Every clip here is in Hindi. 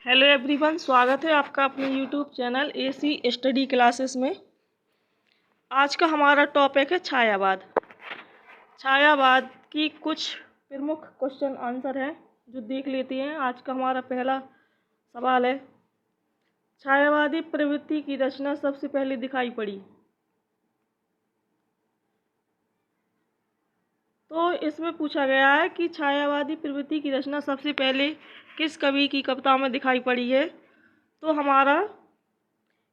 हेलो एवरीवन, स्वागत है आपका अपने YouTube channel AC study classes में। आज का हमारा टॉपिक है छायावाद। छायावाद की कुछ प्रमुख क्वेश्चन आंसर हैं जो देख लेते हैं। आज का हमारा पहला सवाल है, छायावादी प्रवृत्ति की रचना सबसे पहले दिखाई पड़ी। तो इसमें पूछा गया है कि छायावादी प्रवृत्ति की रचना सबसे पहले किस कवि की कविता में दिखाई पड़ी है। तो हमारा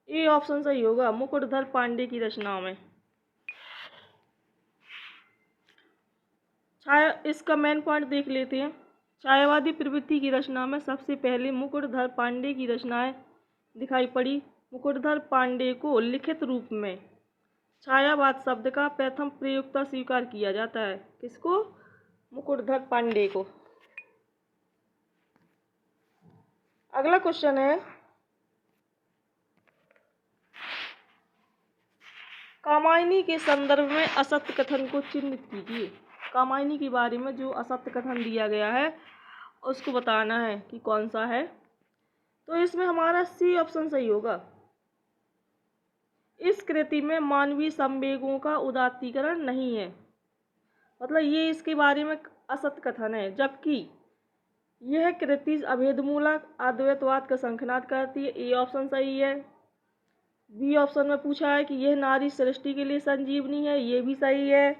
ए ऑप्शन सही होगा, मुकुटधर पांडे की रचनाओं में। इसका मेन पॉइंट देख लेते हैं। छायावादी प्रवृत्ति की रचना में सबसे पहले मुकुटधर पांडे की रचनाएं दिखाई पड़ी। मुकुटधर पांडे को लिखित रूप में छायावाद शब्द का प्रथम प्रयोक्ता स्वीकार किया जाता है। किसको? मुकुटधर पांडे को। अगला क्वेश्चन है, कामायनी के संदर्भ में असत्य कथन को चिन्हित कीजिए। कामायनी के बारे में जो असत्य कथन दिया गया है उसको बताना है कि कौन सा है। तो इसमें हमारा सी ऑप्शन सही होगा। इस कृति में मानवीय संवेगों का उदात्तीकरण नहीं है, मतलब ये इसके बारे में असत्य कथन है। जबकि यह कृति अभेदमूलक अद्वैतवाद का संखनाद करती है। ए ऑप्शन सही है। बी ऑप्शन में पूछा है कि यह नारी सृष्टि के लिए संजीवनी है, ये भी सही है।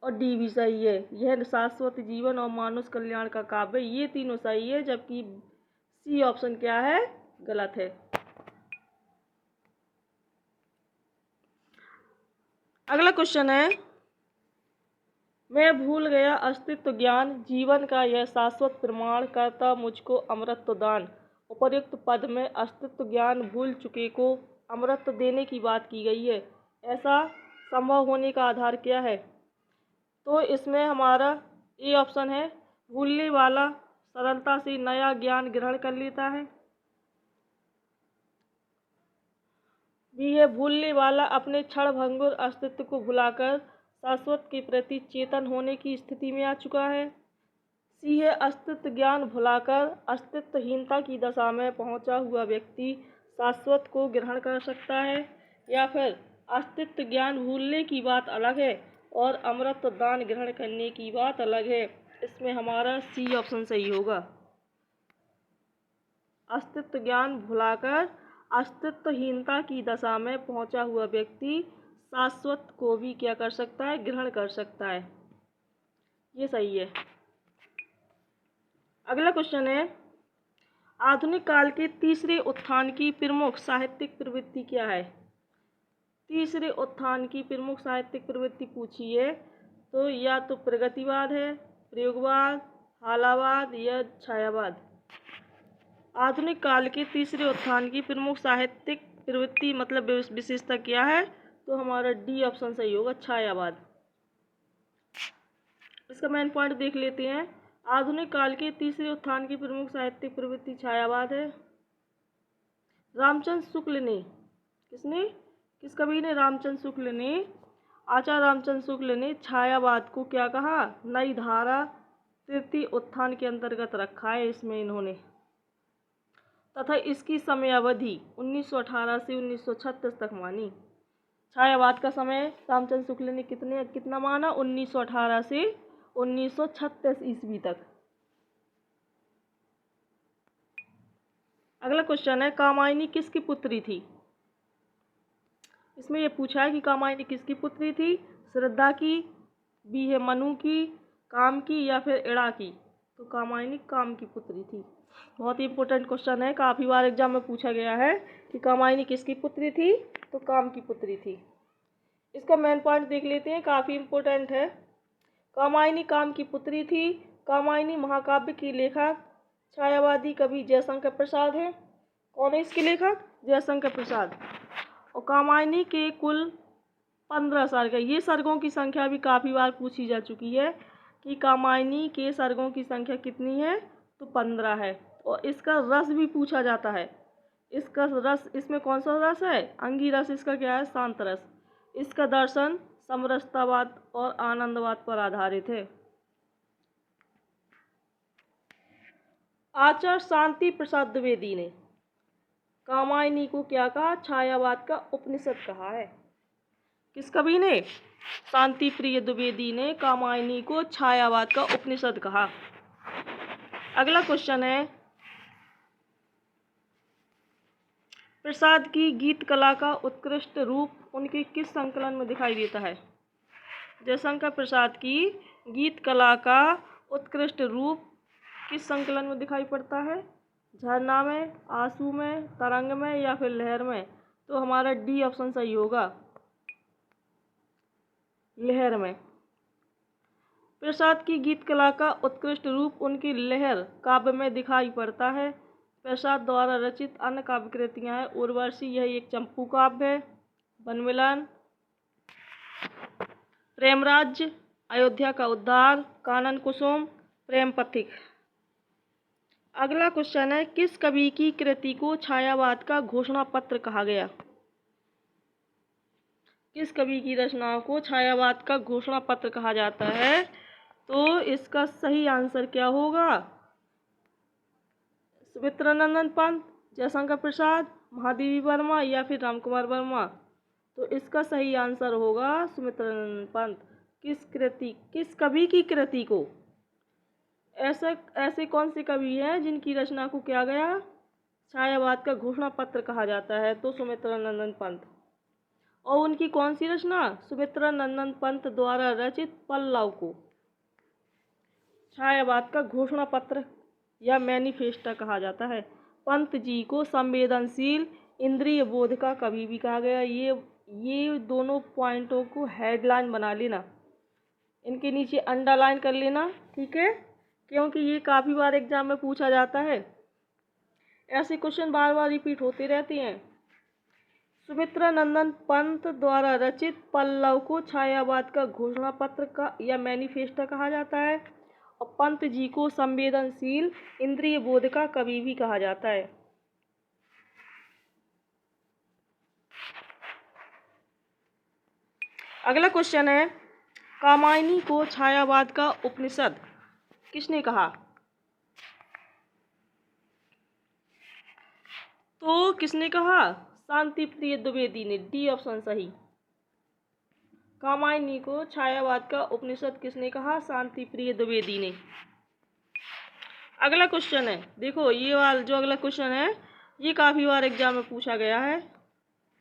और डी भी सही है, यह शाश्वत जीवन और मानुष कल्याण का काव्य, ये तीनों सही है। जबकि सी ऑप्शन क्या है? गलत है। अगला क्वेश्चन है, मैं भूल गया अस्तित्व ज्ञान, जीवन का यह शाश्वत प्रमाण, करता मुझको अमृत दान। उपर्युक्त पद में अस्तित्व ज्ञान भूल चुके को अमृत देने की बात की गई है। ऐसा संभव होने का आधार क्या है? तो इसमें हमारा ए ऑप्शन है, भूलने वाला सरलता से नया ज्ञान ग्रहण कर लेता है। बी है, भूलने वाला अपने क्षणभंगुर अस्तित्व को भुलाकर शाश्वत के प्रति चेतन होने की स्थिति में आ चुका है। सी है, अस्तित्व ज्ञान भुलाकर अस्तित्वहीनता की दशा में पहुंचा हुआ व्यक्ति शाश्वत को ग्रहण कर सकता है। या फिर अस्तित्व ज्ञान भूलने की बात अलग है और अमृत दान ग्रहण करने की बात अलग है। इसमें हमारा सी ऑप्शन सही होगा। अस्तित्व ज्ञान भुलाकर अस्तित्वहीनता की दशा में पहुंचा हुआ व्यक्ति शाश्वत को भी क्या कर सकता है? ग्रहण कर सकता है। ये सही है। अगला क्वेश्चन है, आधुनिक काल के तीसरे उत्थान की प्रमुख साहित्यिक प्रवृत्ति क्या है? तीसरे उत्थान की प्रमुख साहित्यिक प्रवृत्ति पूछी है तो या तो प्रगतिवाद है, प्रयोगवाद, हालावाद या छायावाद। आधुनिक काल के तीसरे उत्थान की प्रमुख साहित्यिक प्रवृत्ति मतलब विशेषता क्या है? तो हमारा डी ऑप्शन सही होगा, छायावाद। इसका मेन पॉइंट देख लेते हैं। आधुनिक काल के तीसरे उत्थान की प्रमुख साहित्यिक प्रवृत्ति छायावाद है। रामचंद्र शुक्ल ने, किस कवि ने? रामचंद्र शुक्ल ने, आचार्य रामचंद्र शुक्ल ने छायावाद को क्या कहा? नई धारा तृतीय उत्थान के अंतर्गत रखा है इसमें इन्होंने, तथा इसकी समयावधि 1918 से 1936 तक मानी। छायावाद का समय रामचंद्र शुक्ल ने कितना माना? 1918 से 1936 ईस्वी तक। अगला क्वेश्चन है, कामायनी किसकी पुत्री थी? इसमें यह पूछा है कि कामायनी किसकी पुत्री थी? श्रद्धा की, बी है मनु की, काम की या फिर इड़ा की। तो कामायनी काम की पुत्री थी। बहुत ही इंपॉर्टेंट क्वेश्चन है, काफ़ी बार एग्जाम में पूछा गया है कि कामायनी किसकी पुत्री थी? तो काम की पुत्री थी। इसका मेन पॉइंट देख लेते हैं, काफ़ी इंपॉर्टेंट है। कामायनी काम की पुत्री थी। कामायनी महाकाव्य की लेखक छायावादी कवि जयशंकर प्रसाद है। कौन है इसके लेखक? जयशंकर प्रसाद। और कामायनी के कुल 15 सर्ग है। ये सर्गों की संख्या भी काफ़ी बार पूछी जा चुकी है कि कामायनी के सर्गों की संख्या कितनी है? तो 15 है। और इसका रस भी पूछा जाता है। इसका रस, इसमें कौन सा रस है? अंगी रस। इसका क्या है? शांत रस। इसका दर्शन समरसतावाद और आनंदवाद पर आधारित है। आचार्य शांति प्रसाद द्विवेदी ने कामायनी को क्या कहा? छायावाद का उपनिषद कहा है। किस कवि ने? शांति प्रिय द्विवेदी ने कामायनी को छायावाद का उपनिषद कहा। अगला क्वेश्चन है, प्रसाद की गीत कला का उत्कृष्ट रूप उनके किस संकलन में दिखाई देता है? जयशंकर प्रसाद की गीत कला का उत्कृष्ट रूप किस संकलन में दिखाई पड़ता है? झरना में, आंसू में, तरंग में या फिर लहर में? तो हमारा डी ऑप्शन सही होगा, लहर में। प्रसाद की गीत कला का उत्कृष्ट रूप उनकी लहर काव्य में दिखाई पड़ता है। प्रसाद द्वारा रचित अन्य काव्य कृतियां हैं उर्वशी, यह एक चंपू काव्य है, वनमिलन, प्रेमराज्य, अयोध्या का उद्धार, कानन कुसुम, प्रेम पथिक। अगला क्वेश्चन है, किस कवि की कृति को छायावाद का घोषणा पत्र कहा गया? किस कवि की रचनाओं को छायावाद का घोषणा पत्र कहा जाता है? तो इसका सही आंसर क्या होगा? सुमित्रानंदन पंत, जयशंकर प्रसाद, महादेवी वर्मा या फिर रामकुमार वर्मा? तो इसका सही आंसर होगा सुमित्रानंदन पंत। किस कवि की कृति को? ऐसे कौन से कवि हैं जिनकी रचना को क्या गया? छायावाद का घोषणा पत्र कहा जाता है? तो सुमित्रानंदन पंत। और उनकी कौन सी रचना? सुमित्रानंदन पंत द्वारा रचित पल्लव को छायावाद का घोषणा पत्र या मैनिफेस्टो कहा जाता है। पंत जी को संवेदनशील इंद्रिय बोध का कवि भी कहा गया। ये दोनों पॉइंटों को हेडलाइन बना लेना, इनके नीचे अंडरलाइन कर लेना, ठीक है, क्योंकि ये काफ़ी बार एग्जाम में पूछा जाता है। ऐसे क्वेश्चन बार बार रिपीट होते रहते हैं। सुमित्रानंदन पंत द्वारा रचित पल्लव को छायावाद का घोषणा पत्र का या मैनिफेस्टो कहा जाता है। और पंत जी को संवेदनशील इंद्रिय बोध का कवि भी कहा जाता है। अगला क्वेश्चन है, कामायनी को छायावाद का उपनिषद किसने कहा? तो किसने कहा? शांति प्रिय द्विवेदी ने। डी ऑप्शन सही। कामायनी को छायावाद का उपनिषद किसने कहा? शांति प्रिय द्विवेदी ने। अगला क्वेश्चन है, देखो ये वाला जो अगला क्वेश्चन है ये काफ़ी बार एग्जाम में पूछा गया है,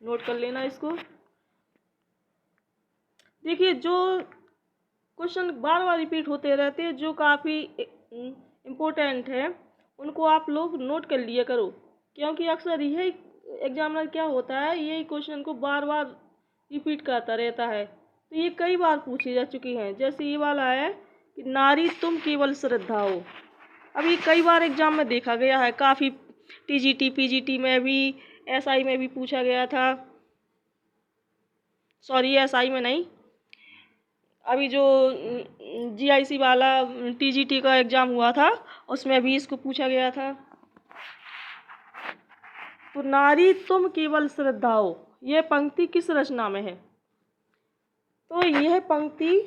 नोट कर लेना इसको। देखिए जो क्वेश्चन बार बार रिपीट होते रहते हैं, जो काफ़ी इम्पोर्टेंट है, उनको आप लोग नोट कर लिया करो, क्योंकि अक्सर यही एग्जामिनर क्या होता है, यही क्वेश्चन को बार बार रिपीट करता रहता है। तो ये कई बार पूछे जा चुके हैं। जैसे ये वाला है कि नारी तुम केवल श्रद्धा हो। अब ये कई बार एग्जाम में देखा गया है, काफ़ी टीजीटी पीजीटी में भी, एसआई में भी पूछा गया था। सॉरी, एसआई में नहीं, अभी जो जीआईसी वाला टीजीटी का एग्ज़ाम हुआ था उसमें भी इसको पूछा गया था। तो नारी तुम केवल श्रद्धा हो, यह पंक्ति किस रचना में है? तो यह पंक्ति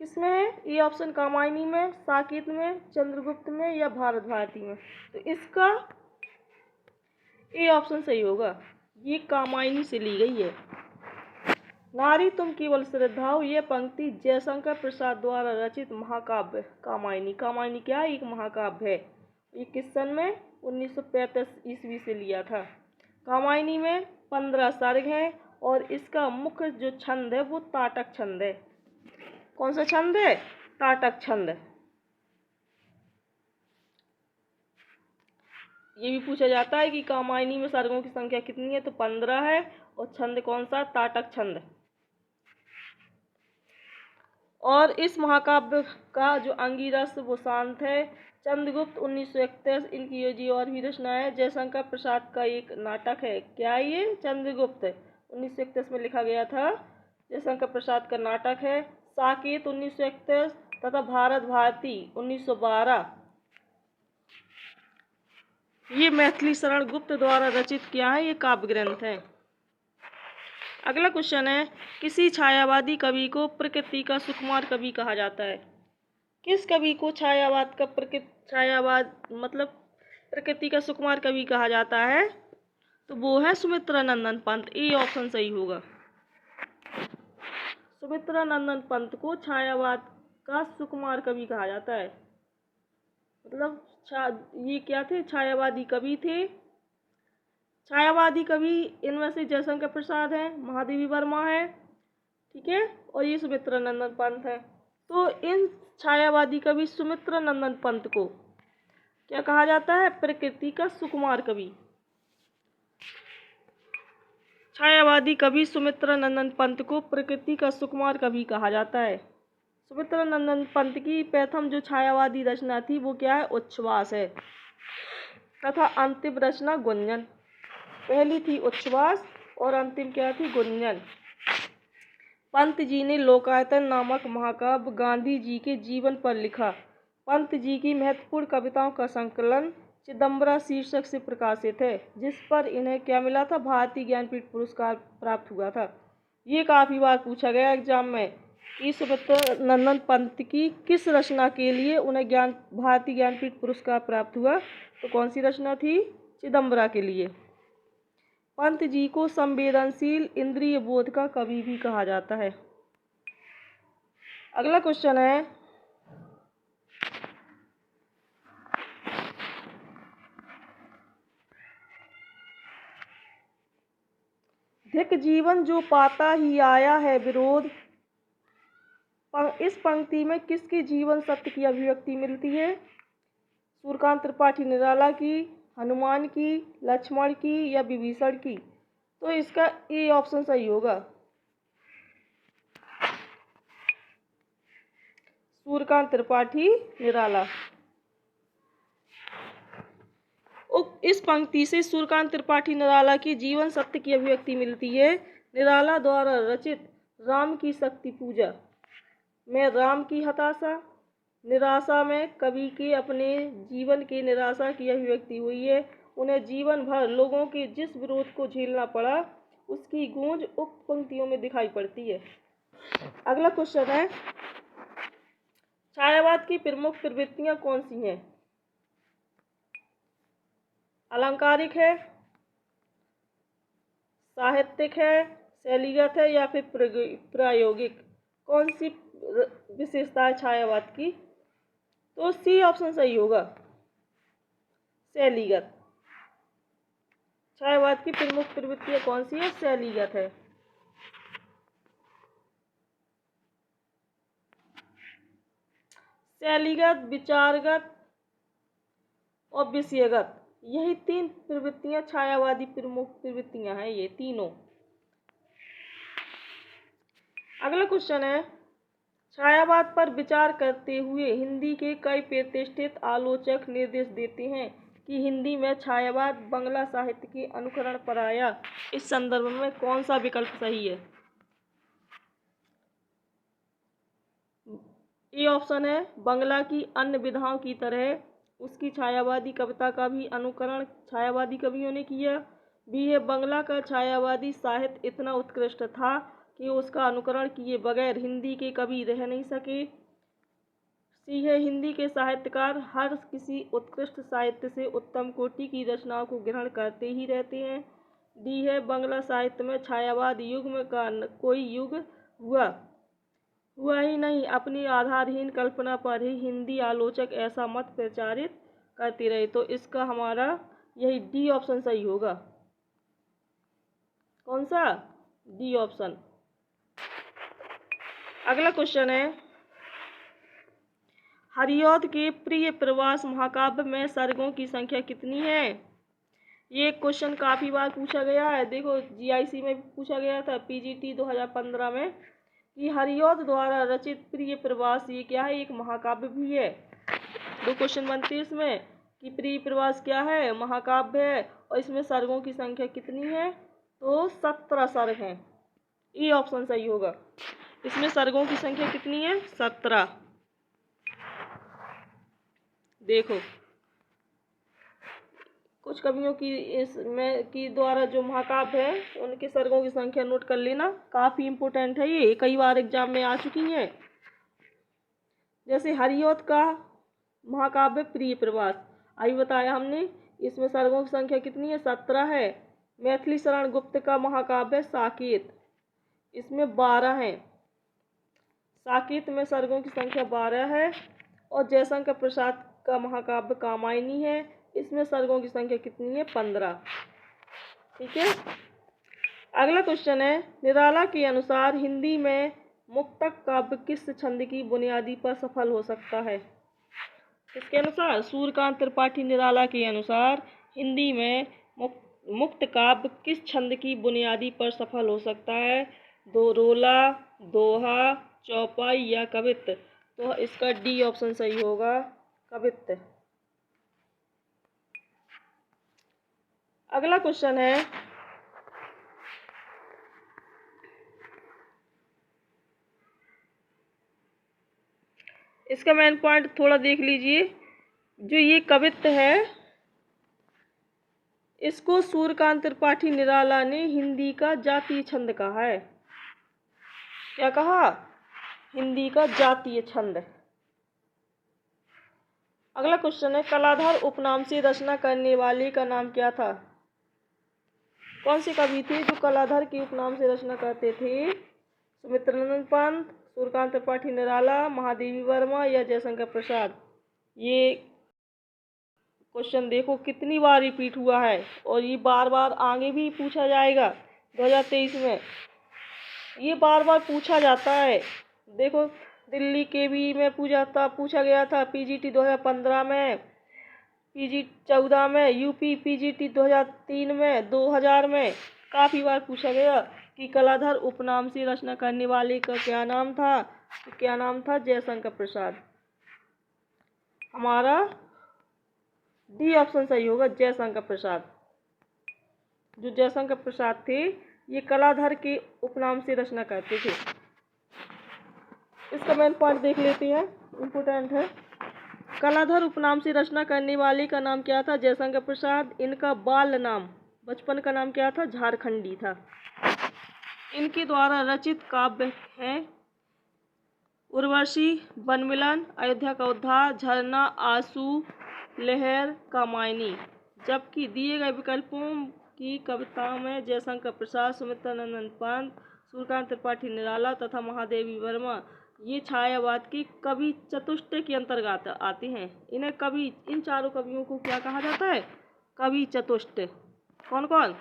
किसमें है? ये ऑप्शन कामायनी में, साकेत में, चंद्रगुप्त में या भारत भारती में? तो इसका ये ऑप्शन सही होगा, ये कामायनी से ली गई है। नारी तुम केवल श्रद्धा हो, यह पंक्ति जयशंकर प्रसाद द्वारा रचित महाकाव्य कामायनी। कामायनी क्या है? एक महाकाव्य है। ये किस सन में? 1935 ईस्वी से लिया था। कामायनी में 15 सर्ग हैं और इसका मुख्य जो छंद है वो ताटक छंद है। कौन सा छंद है? ताटक छंद। ये भी पूछा जाता है कि कामायनी में सर्गों की संख्या कितनी है? तो 15 है। और छंद कौन सा? ताटक छंद। और इस महाकाव्य का जो अंगिरस वो शांत है। चंद्रगुप्त 1931 इनकी जी और भी रचना है। जयशंकर प्रसाद का एक नाटक है। क्या है ये? चंद्रगुप्त 1931 में लिखा गया था, जयशंकर प्रसाद का नाटक है। साकेत 1931 तथा भारत भारती 1912 ये मैथिली शरण गुप्त द्वारा रचित क्या है? ये काव्य ग्रंथ है। अगला क्वेश्चन है, किसी छायावादी कवि को प्रकृति का सुकुमार कवि कहा जाता है? किस कवि को छायावाद का छायावाद मतलब प्रकृति का सुकुमार कवि कहा जाता है, तो वो है सुमित्रानंदन पंत। ए ऑप्शन सही होगा। सुमित्रानंदन पंत को छायावाद का सुकुमार कवि कहा जाता है। मतलब ये क्या थे? छायावादी कवि थे। छायावादी कवि इनमें से जयशंकर प्रसाद है, महादेवी वर्मा है, ठीक है, और ये सुमित्रानंदन पंत है। तो इन छायावादी कवि सुमित्रानंदन पंत को क्या कहा जाता है? प्रकृति का सुकुमार कवि। छायावादी कवि सुमित्रानंदन पंत को प्रकृति का सुकुमार कवि कहा जाता है। सुमित्रानंदन पंत की प्रथम जो छायावादी रचना थी वो क्या है? उच्छ्वास है, तथा अंतिम रचना गुंजन। पहली थी उच्छ्वास और अंतिम क्या थी? गुंजन। पंत जी ने लोकायतन नामक महाकाव्य गांधी जी के जीवन पर लिखा। पंत जी की महत्वपूर्ण कविताओं का संकलन चिदंबरा शीर्षक से प्रकाशित है, जिस पर इन्हें क्या मिला था? भारतीय ज्ञानपीठ पुरस्कार प्राप्त हुआ था। ये काफी बार पूछा गया एग्जाम में कि सुमित्रानंदन पंत की किस रचना के लिए उन्हें भारतीय ज्ञानपीठ पुरस्कार प्राप्त हुआ। तो कौन सी रचना थी? चिदंबरा के लिए। पंत जी को संवेदनशील इंद्रिय बोध का कवि भी कहा जाता है। अगला क्वेश्चन है, धिक जीवन जो पाता ही आया है विरोध। इस पंक्ति में किसके जीवन सत्य की अभिव्यक्ति मिलती है? सूर्यकांत त्रिपाठी निराला की, हनुमान की, लक्ष्मण की या विभीषण की? तो इसका ए ऑप्शन सही होगा। सूर्यकांत त्रिपाठी निराला। इस पंक्ति से सूर्यकांत त्रिपाठी निराला की जीवन सत्य की अभिव्यक्ति मिलती है। निराला द्वारा रचित राम की शक्ति पूजा में राम की हताशा, निराशा में कवि के अपने जीवन की निराशा की अभिव्यक्ति हुई है। उन्हें जीवन भर लोगों के जिस विरोध को झेलना पड़ा उसकी गूंज उक्त पंक्तियों में दिखाई पड़ती है। अगला क्वेश्चन है, छायावाद की प्रमुख प्रवृत्तियां कौन सी हैं? अलंकारिक है, साहित्यिक है, शैलीगत है या फिर प्रायोगिक? कौन सी विशेषता है छायावाद की? तो सी ऑप्शन सही होगा, शैलीगत। छायावाद की प्रमुख प्रवृत्तियां कौन सी है? शैलीगत है। शैलीगत, विचारगत और विषयगत, यही तीन प्रवृत्तियां छायावादी प्रमुख प्रवृत्तियां हैं, ये तीनों। अगला क्वेश्चन है, छायावाद पर विचार करते हुए हिंदी के कई प्रतिष्ठित आलोचक निर्देश देते हैं कि हिंदी में छायावाद बांग्ला साहित्य के अनुकरण पर आया। इस संदर्भ में कौन सा विकल्प सही है? ए ऑप्शन है, बांग्ला की अन्य विधाओं की तरह उसकी छायावादी कविता का भी अनुकरण छायावादी कवियों ने किया। बी है, बांग्ला का छायावादी साहित्य इतना उत्कृष्ट था कि उसका अनुकरण किए बगैर हिंदी के कवि रह नहीं सके। सी है, हिंदी के साहित्यकार हर किसी उत्कृष्ट साहित्य से उत्तम कोटि की रचनाओं को ग्रहण करते ही रहते हैं। डी है, बांग्ला साहित्य में छायावाद युग में का कोई युग हुआ ही नहीं। अपनी आधारहीन कल्पना पर ही हिंदी आलोचक ऐसा मत प्रचारित करते रहे। तो इसका हमारा यही डी ऑप्शन सही होगा। कौन सा? D option. अगला क्वेश्चन है, हरिऔध के प्रिय प्रवास महाकाव्य में सर्गों की संख्या कितनी है? ये क्वेश्चन काफी बार पूछा गया है। देखो, जीआईसी में पूछा गया था, पीजीटी 2015 में, कि हरिऔध द्वारा रचित प्रिय प्रवास ये क्या है? एक महाकाव्य भी है। दो क्वेश्चन बनते हैं इसमें कि प्रिय प्रवास क्या है? महाकाव्य है, और इसमें सर्गों की संख्या कितनी है? तो 17 सर्ग हैं। ये ऑप्शन सही होगा। इसमें सर्गों की संख्या कितनी है? 17। देखो, कुछ कवियों की इसमें की द्वारा जो महाकाव्य है उनके सर्गों की संख्या नोट कर लेना, काफी इम्पोर्टेंट है, ये कई बार एग्जाम में आ चुकी है। जैसे हरिऔध का महाकाव्य प्रिय प्रवास, अभी बताया हमने। इसमें सर्गों की संख्या कितनी है? 17 है। मैथिली शरण गुप्त का महाकाव्य साकेत, इसमें 12 है। साकेत में सर्गों की संख्या 12 है। और जयशंकर प्रसाद का महाकाव्य कामायनी है, इसमें सर्गों की संख्या कितनी है? 15। ठीक है। अगला क्वेश्चन है, निराला के अनुसार हिंदी में मुक्तक काव्य किस छंद की बुनियादी पर सफल हो सकता है? इसके अनुसार सूर्यकांत त्रिपाठी निराला के अनुसार हिंदी में मुक्त काव्य किस छंद की बुनियादी पर सफल हो सकता है? दोरोला, दोहा, चौपाई या कवित्त? तो इसका डी ऑप्शन सही होगा, कवित्त। अगला क्वेश्चन है, इसका मेन पॉइंट थोड़ा देख लीजिए। जो ये कवित्त है, इसको सूर्यकांत त्रिपाठी निराला ने हिंदी का जातीय छंद कहा है। क्या कहा? हिंदी का जातीय छंद। अगला क्वेश्चन है, कलाधर उपनाम से रचना करने वाले का नाम क्या था? कौन से कवि थे जो कलाधर के उपनाम से रचना करते थे? सुमित्रानंद पंत, सूर्यकांत त्रिपाठी निराला, महादेवी वर्मा या जयशंकर प्रसाद? ये क्वेश्चन देखो कितनी बार रिपीट हुआ है और ये बार बार आगे भी पूछा जाएगा 2023 में। ये बार बार पूछा जाता है। देखो दिल्ली के भी में पूछा गया था, पीजीटी 2015 में, पीजी 14 में, यूपी पीजीटी 2003 में, 2000 में काफ़ी बार पूछा गया कि कलाधर उपनाम से रचना करने वाले का क्या नाम था? तो क्या नाम था? जयशंकर प्रसाद। हमारा डी ऑप्शन सही होगा, जयशंकर प्रसाद। जो जयशंकर प्रसाद थे ये कलाधर के उपनाम से रचना करते थे। इसका मेन पॉइंट देख लेते हैं, इम्पोर्टेंट है। कलाधर उपनाम से रचना करने वाले का नाम क्या था? जयशंकर प्रसाद। इनका बाल नाम, बचपन का नाम क्या था? झारखंडी था। इनके द्वारा रचित काव्य हैं उर्वशी, वनमिलन, अयोध्या का उद्धार, झरना, आंसू, लहर, कामायनी। जबकि दिए गए विकल्पों की कविताओं में जयशंकर प्रसाद, सुमित्रानंद पंत, सूर्यकांत त्रिपाठी निराला तथा महादेवी वर्मा ये छायावाद की कवि चतुष्टय के अंतर्गत आते हैं। इन्हें कवि, इन चारों कवियों को क्या कहा जाता है? कवि चतुष्टय। कौन कौन?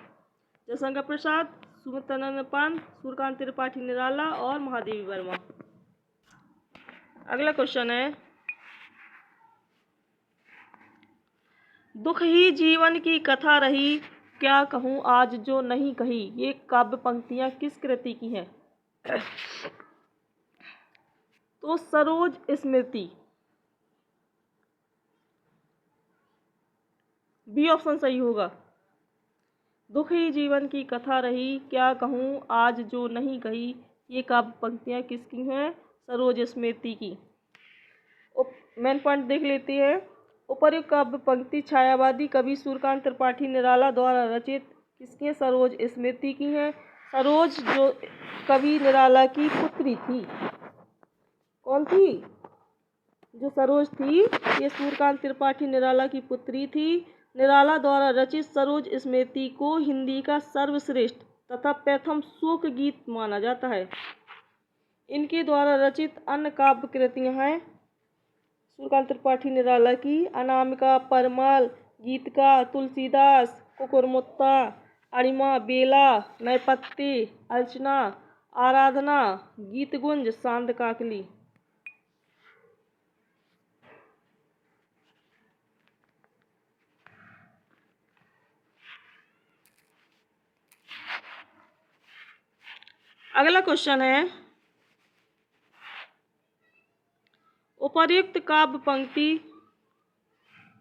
जयशंकर प्रसाद, सुमित्रानंद पंत, सूर्यकांत त्रिपाठी निराला और महादेवी वर्मा। अगला क्वेश्चन है, दुख ही जीवन की कथा रही, क्या कहूँ आज जो नहीं कही, ये काव्य पंक्तियां किस कृति की हैं? तो सरोज स्मृति, बी ऑप्शन सही होगा। दुख ही जीवन की कथा रही, क्या कहूँ आज जो नहीं कही, ये काव्य पंक्तियां किसकी हैं? सरोज स्मृति की। मेन पॉइंट देख लेते हैं। उपर्युक्त काव्य पंक्ति छायावादी कवि सूर्यकांत त्रिपाठी निराला द्वारा रचित किसकी? सरोज स्मृति की हैं। सरोज जो कवि निराला की पुत्री थी। कौन थी? जो सरोज थी ये सूर्यकांत त्रिपाठी निराला की पुत्री थी। निराला द्वारा रचित सरोज स्मृति को हिंदी का सर्वश्रेष्ठ तथा प्रथम शोक गीत माना जाता है। इनके द्वारा रचित अन्य काव्य कृतियां हैं सूर्यकांत त्रिपाठी निराला की अनामिका, परमल, गीतिका, तुलसीदास, कुकुरमुत्ता, अणिमा, बेला, नैपत्ति, अर्चना, आराधना, गीतगुंज, सांद काकली। अगला क्वेश्चन है, उपर्युक्त काव्य पंक्ति,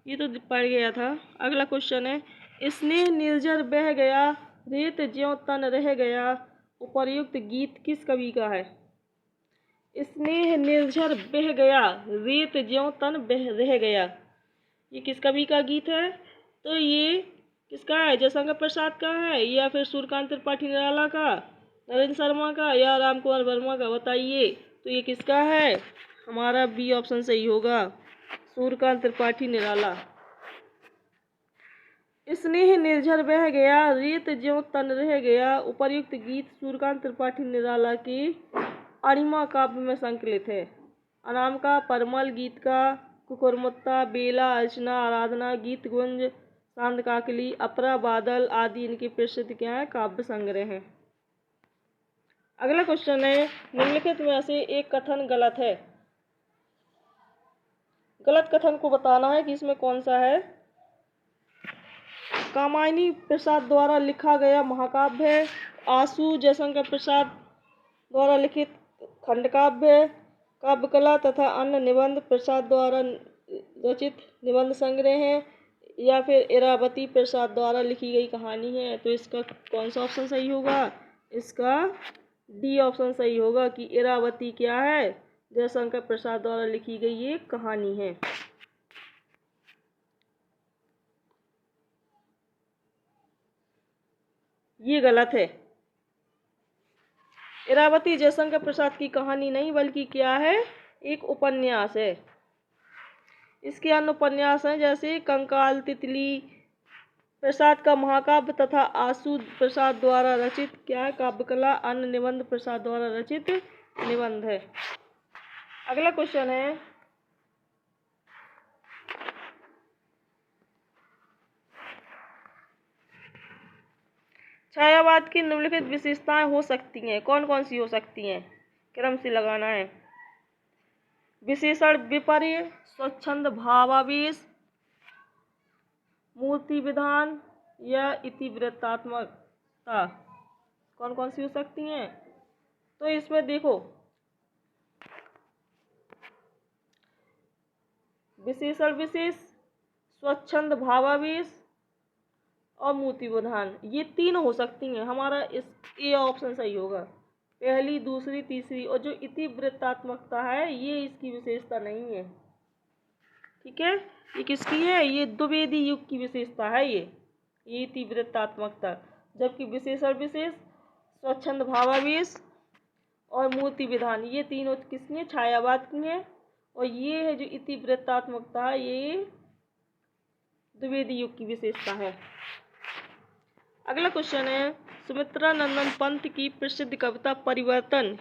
ये तो पढ़ गया था। अगला क्वेश्चन है, स्नेह निर्झर बह गया, रेत ज्यों तन रह गया, उपर्युक्त गीत किस कवि का है? स्नेह निर्झर बह गया, रेत ज्यों तन रह गया, ये किस कवि का गीत है? तो ये किसका है? जयशंकर प्रसाद का है या फिर सूर्यकांत त्रिपाठी निराला का, नरेंद्र शर्मा का या राम कुमार वर्मा का? बताइए। तो ये किसका है? हमारा बी ऑप्शन सही होगा, सूर्यकांत त्रिपाठी निराला। स्नेह निर्झर बह गया, रेत ज्यों तन रह गया उपर्युक्त गीत सूर्यकांत त्रिपाठी निराला की अणिमा काव्य में संकलित है। अनामिका, परमल, गीत का, कुकुरमुत्ता, बेला, अर्चना, आराधना, गीत गुंज, सांदकाकली, अपरा, बादल आदि इनके प्रसिद्ध क्या है काव्य संग्रह हैं। अगला क्वेश्चन है, निम्नलिखित में से एक कथन गलत है। गलत कथन को बताना है कि इसमें कौन सा है। कामायनी प्रसाद द्वारा लिखा गया महाकाव्य है। आशु जयशंकर प्रसाद द्वारा लिखित खंडकाव्य है। काव्यकला तथा अन्य निबंध प्रसाद द्वारा रचित निबंध संग्रह है, या फिर इरावती प्रसाद द्वारा लिखी गई कहानी है। तो इसका कौन सा ऑप्शन सही होगा? इसका डी ऑप्शन सही होगा कि इरावती क्या है, जयशंकर प्रसाद द्वारा लिखी गई ये कहानी है। ये गलत है। इरावती जयशंकर प्रसाद की कहानी नहीं बल्कि क्या है, एक उपन्यास है। इसके अन्य उपन्यास हैं जैसे कंकाल, तितली प्रसाद का महाकाव्य तथा आशु प्रसाद द्वारा रचित क्या है काव्यकला, अन्य निबंध प्रसाद द्वारा रचित निबंध है। अगला क्वेश्चन है, छायावाद की निम्नलिखित विशेषताएं हो सकती हैं। कौन कौन सी हो सकती हैं? क्रम से लगाना है। विशेषण विपर्य, स्वच्छंद भावावेश, मूर्ति विधान या इतिवृत्तात्मकता। कौन कौन सी हो सकती हैं? तो इसमें देखो, विशेषण विशेष, स्वच्छंद भावावेश और मूर्ति विधान, ये तीन हो सकती हैं। हमारा इस ए ऑप्शन सही होगा, पहली, दूसरी, तीसरी। और जो इतिवृत्तात्मकता है ये इसकी विशेषता नहीं है। ठीक है, ये किसकी है? ये द्विवेदी युग की विशेषता है ये इतिवृत्तात्मकता। जबकि विशेषण विशेष, स्वच्छंद भावावेश और मूर्ति विधान ये तीनों किसकी है? छायावाद की है। और ये है जो इतिवृत्तात्मकता है ये द्विवेदी युग की विशेषता है। अगला क्वेश्चन है, सुमित्रा नंदन पंत की प्रसिद्ध कविता परिवर्तन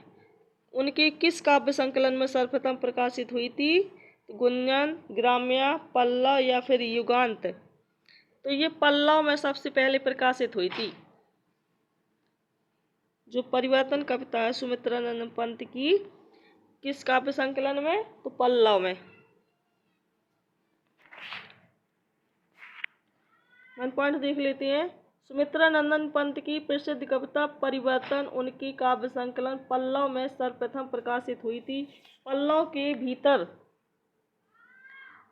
उनके किस काव्य संकलन में सर्वप्रथम प्रकाशित हुई थी? गुंजन, ग्राम्या, पल्लव या फिर युगांत। तो ये पल्लव में सबसे पहले प्रकाशित हुई थी। जो परिवर्तन कविता है सुमित्रा नंदन पंत की, किस काव्य संकलन में? तो पल्लव में। 1 पॉइंट देख लेते हैं। सुमित्रा नंदन पंत की प्रसिद्ध कविता परिवर्तन उनकी काव्य संकलन पल्लव में सर्वप्रथम प्रकाशित हुई थी। पल्लव के भीतर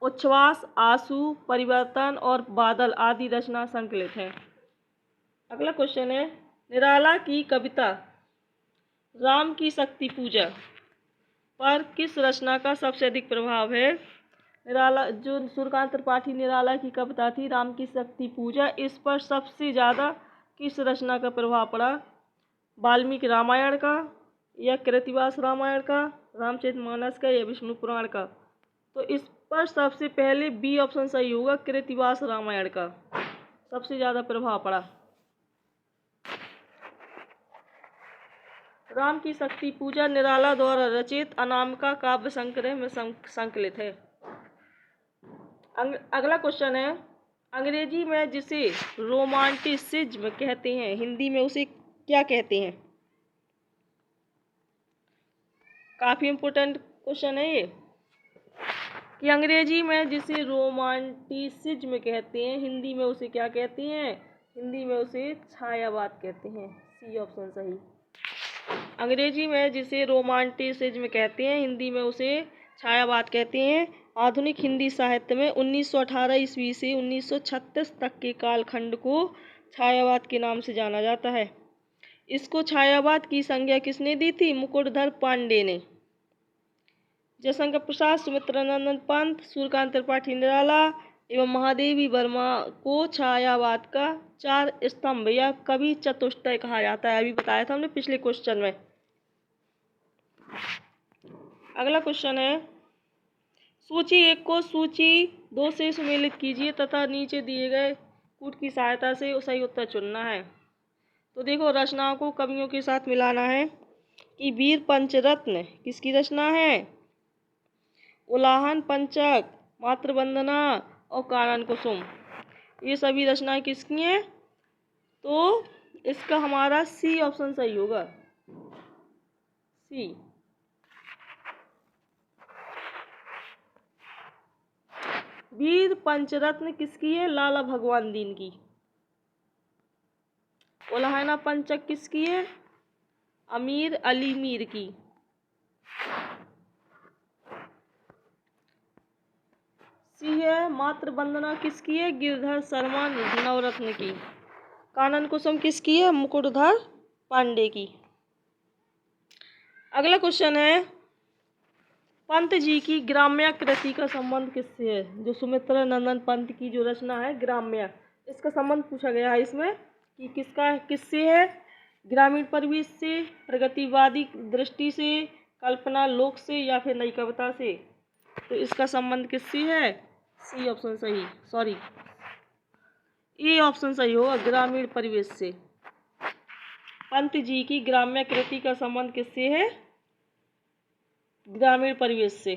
उच्छ्वास, आशु, परिवर्तन और बादल आदि रचना संकलित है। अगला क्वेश्चन है, निराला की कविता राम की शक्ति पूजा पर किस रचना का सबसे अधिक प्रभाव है? निराला जो सूर्यकांत त्रिपाठी निराला की कविता थी राम की शक्ति पूजा, इस पर सबसे ज़्यादा किस रचना का प्रभाव पड़ा? वाल्मीकि रामायण का या कृतिवास रामायण का, रामचरितमानस का या विष्णु पुराण का? तो इस पर सबसे पहले बी ऑप्शन सही होगा, कृतिवास रामायण का सबसे ज़्यादा प्रभाव पड़ा। राम की शक्ति पूजा निराला द्वारा रचित अनामिका काव्य संग्रह में संकलित है। अगला क्वेश्चन है, अंग्रेजी में जिसे रोमांटिसिज्म कहते हैं हिंदी में उसे क्या कहते हैं? काफी इम्पोर्टेंट क्वेश्चन है ये कि अंग्रेजी में जिसे रोमांटिसिज्म कहते हैं हिंदी में उसे क्या कहते हैं? हिंदी में उसे छायावाद कहते हैं। सी ऑप्शन सही। अंग्रेजी में जिसे रोमांटिसिज्म कहते हैं हिंदी में उसे छायावाद कहते हैं। आधुनिक हिंदी साहित्य में 1918 ईस्वी से 1936 तक के कालखंड को छायावाद के नाम से जाना जाता है। इसको छायावाद की संज्ञा किसने दी थी? मुकुटधर पांडे ने। जयशंकर प्रसाद, सुमित्रा नंदन पंत, सूर्यकांत त्रिपाठी निराला एवं महादेवी वर्मा को छायावाद का 4 स्तंभ या कवि चतुष्टय कहा जाता है। अभी बताया था हमने पिछले क्वेश्चन में। अगला क्वेश्चन है, सूची 1 को सूची 2 से सुमेलित कीजिए तथा नीचे दिए गए कूट की सहायता से सही उत्तर चुनना है। तो देखो, रचनाओं को कवियों के साथ मिलाना है कि वीर पंचरत्न किसकी रचना है? उलाहन पंचक, मातृवंदना और कानन कुसुम, ये सभी रचनाएं किसकी हैं? तो इसका हमारा सी ऑप्शन सही होगा, सी। वीर पंचरत्न किसकी है? लाला भगवान दीन की। उलाहना पंचक किसकी है? अमीर अली मीर की। सी है मातृवंदना किसकी है? गिरधर शर्मा नवरत्न की। कानन कुसुम किसकी है? मुकुटधर पांडे की। अगला क्वेश्चन है, पंत जी की ग्राम्य कृति का संबंध किससे है? जो सुमित्रा नंदन पंत की जो रचना है ग्राम्य, इसका संबंध पूछा गया है इसमें कि किससे है? ग्रामीण परिवेश से, प्रगतिवादी दृष्टि से, कल्पना लोक से या फिर नई कविता से। तो इसका संबंध किससे है? सी ऑप्शन सही, सॉरी ए ऑप्शन सही होगा, ग्रामीण परिवेश से। पंत जी की ग्राम्य कृति का संबंध किससे है? ग्रामीण परिवेश से।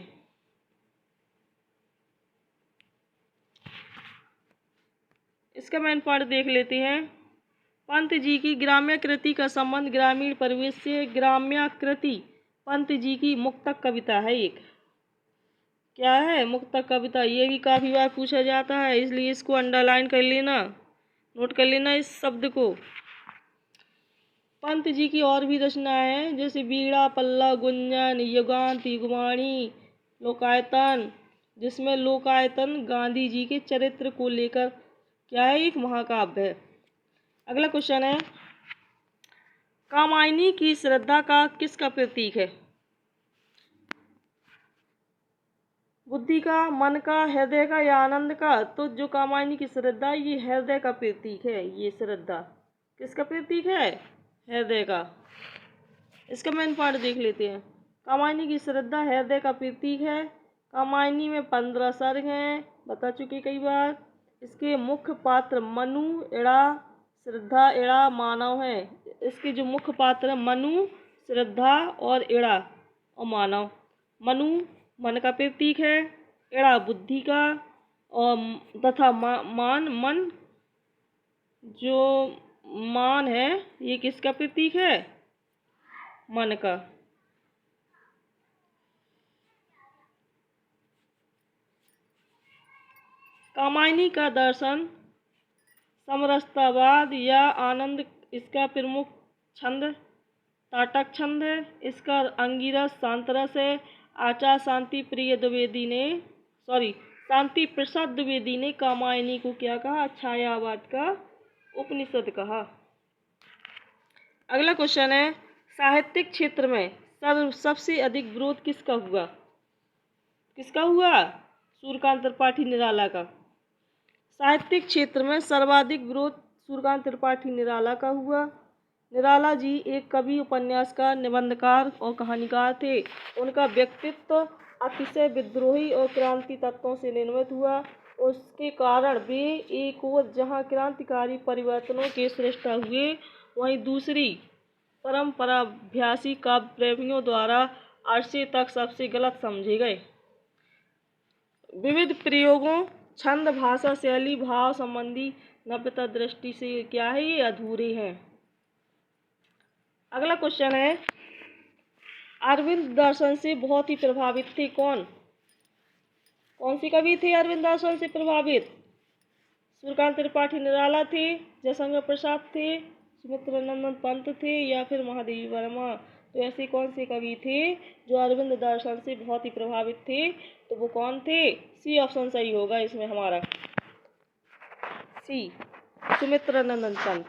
इसका मेन पॉइंट देख लेते हैं। पंत जी की ग्राम्य कृति का संबंध ग्रामीण परिवेश से। ग्राम्य कृति पंत जी की मुक्तक कविता है। एक क्या है? मुक्तक कविता। ये भी काफी बार पूछा जाता है, इसलिए इसको अंडरलाइन कर लेना, नोट कर लेना इस शब्द को। पंत जी की और भी रचनाएं हैं, जैसे बीड़ा, पल्लव, गुंजन, युगांत, युगवाणी, लोकायतन, जिसमें लोकायतन गांधी जी के चरित्र को लेकर क्या है? एक महाकाव्य है। अगला क्वेश्चन है, कामायनी की श्रद्धा का किसका प्रतीक है? बुद्धि का, मन का, हृदय का या आनंद का? तो जो कामायनी की श्रद्धा है ये हृदय का प्रतीक है। ये श्रद्धा किसका प्रतीक है? हृदय का। इसका मेन पार्ट देख लेते हैं। कामायनी की श्रद्धा हृदय का प्रतीक है। कामायनी में 15 सर्ग हैं, बता चुके कई बार। इसके मुख्य पात्र मनु, इड़ा, श्रद्धा, इड़ा, मानव हैं। इसके जो मुख्य पात्र है मनु, श्रद्धा और इड़ा और मानव। मनु मन का प्रतीक है, इड़ा बुद्धि का और तथा मान मन, जो मान है ये किसका प्रतीक है? मन का। कामायनी का दर्शन समरसतावाद या आनंद इसका प्रमुख छंद ताटक छंद है। इसका अंगिरस शांतरस है। आचार्य शांति प्रसाद द्विवेदी ने कामायनी को क्या कहा? छायावाद का उपनिषद कहा। अगला क्वेश्चन है, साहित्यिक क्षेत्र में सबसे अधिक विरोध किसका हुआ? किसका हुआ? सूर्यकांत त्रिपाठी निराला का। साहित्यिक क्षेत्र में सर्वाधिक विरोध सूर्यकांत त्रिपाठी निराला का हुआ। निराला जी एक कवि, उपन्यासकार, निबंधकार और कहानीकार थे। उनका व्यक्तित्व अतिशय विद्रोही और क्रांति तत्वों से निर्मित हुआ। उसके कारण वे एक ओर जहाँ क्रांतिकारी परिवर्तनों के सृष्टा हुए, वहीं दूसरी परंपराभ्यासी काव्य प्रेमियों द्वारा अरसे तक सबसे गलत समझे गए। विविध प्रयोगों, छंद, भाषा शैली, भाव संबंधी नव्यता दृष्टि से क्या है? ये अधूरे हैं। अगला क्वेश्चन है, अरविंद दर्शन से बहुत ही प्रभावित थे कौन? कौन से कवि थे अरविंद दर्शन से प्रभावित? सूर्यकांत त्रिपाठी निराला थे, जयशंकर प्रसाद थे, सुमित्रा नंदन पंत थे या फिर महादेवी वर्मा? तो ऐसे कौन से कवि थे जो अरविंद दर्शन से बहुत ही प्रभावित थे? तो वो कौन थे? सी ऑप्शन सही होगा इसमें हमारा, सी सुमित्रा नंदन पंत।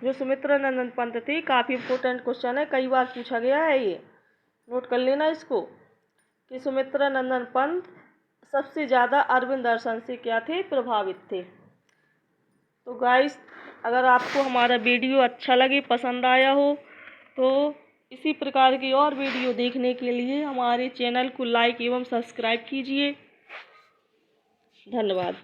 जो सुमित्रा नंदन पंत थे, काफ़ी इम्पोर्टेंट क्वेश्चन है, कई बार पूछा गया है, ये नोट कर लेना इसको कि सुमित्रा नंदन पंत सबसे ज़्यादा अरविंद दर्शन से क्या थे? प्रभावित थे। तो गाइस, अगर आपको हमारा वीडियो अच्छा लगे, पसंद आया हो, तो इसी प्रकार की और वीडियो देखने के लिए हमारे चैनल को लाइक एवं सब्सक्राइब कीजिए। धन्यवाद।